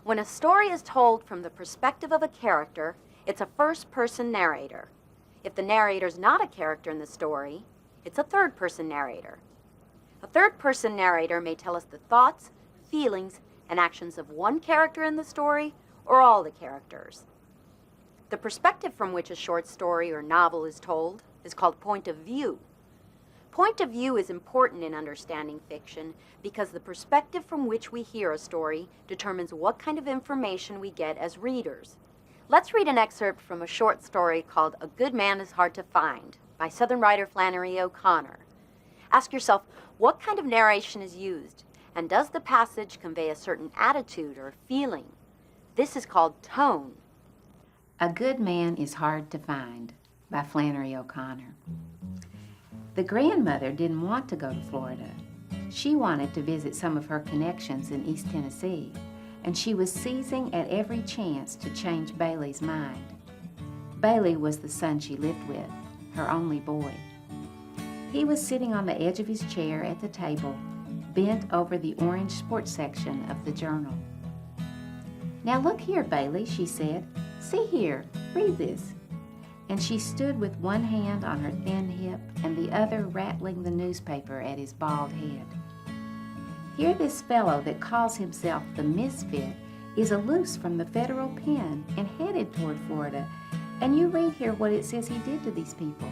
When a story is told from the perspective of a character, it's a first-person narrator. If the narrator's not a character in the story, it's a third-person narrator. A third-person narrator may tell us the thoughts, feelings, and actions of one character in the story or all the characters. The perspective from which a short story or novel is told is called point of view. Point of view is important in understanding fiction because the perspective from which we hear a story determines what kind of information we get as readers. Let's read an excerpt from a short story called A Good Man is Hard to Find by Southern writer Flannery O'Connor. Ask yourself, what kind of narration is used, and does the passage convey a certain attitude or feeling? This is called tone. A Good Man is Hard to Find by Flannery O'Connor. The grandmother didn't want to go to Florida. She wanted to visit some of her connections in East Tennessee, and she was seizing at every chance to change Bailey's mind. Bailey was the son she lived with, her only boy. He was sitting on the edge of his chair at the table, bent over the orange sports section of the journal. "Now look here, Bailey," she said. "See here, read this." And she stood with one hand on her thin hip and the other rattling the newspaper at his bald head. "Here this fellow that calls himself the Misfit is loose from the federal pen and headed toward Florida, and you read here what it says he did to these people.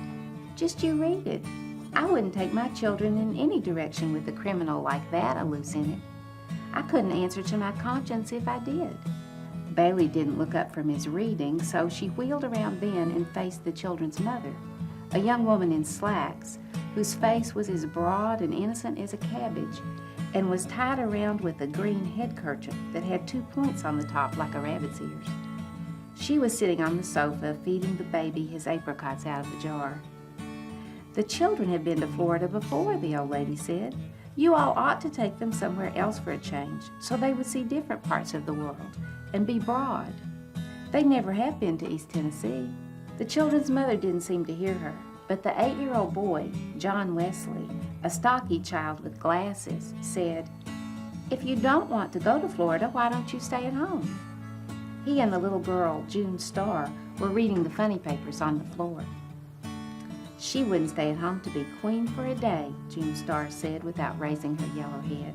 Just you read it. I wouldn't take my children in any direction with a criminal like that loose in it. I couldn't answer to my conscience if I did." Bailey didn't look up from his reading, so she wheeled around then and faced the children's mother, a young woman in slacks, whose face was as broad and innocent as a cabbage, and was tied around with a green head kerchief that had 2 points on the top like a rabbit's ears. She was sitting on the sofa feeding the baby his apricots out of the jar. "The children have been to Florida before," the old lady said. "You all ought to take them somewhere else for a change, so they would see different parts of the world and be broad. They never have been to East Tennessee." The children's mother didn't seem to hear her, but the 8-year-old boy, John Wesley, a stocky child with glasses, said, "If you don't want to go to Florida, why don't you stay at home?" He and the little girl, June Starr, were reading the funny papers on the floor. "She wouldn't stay at home to be queen for a day," June Starr said without raising her yellow head.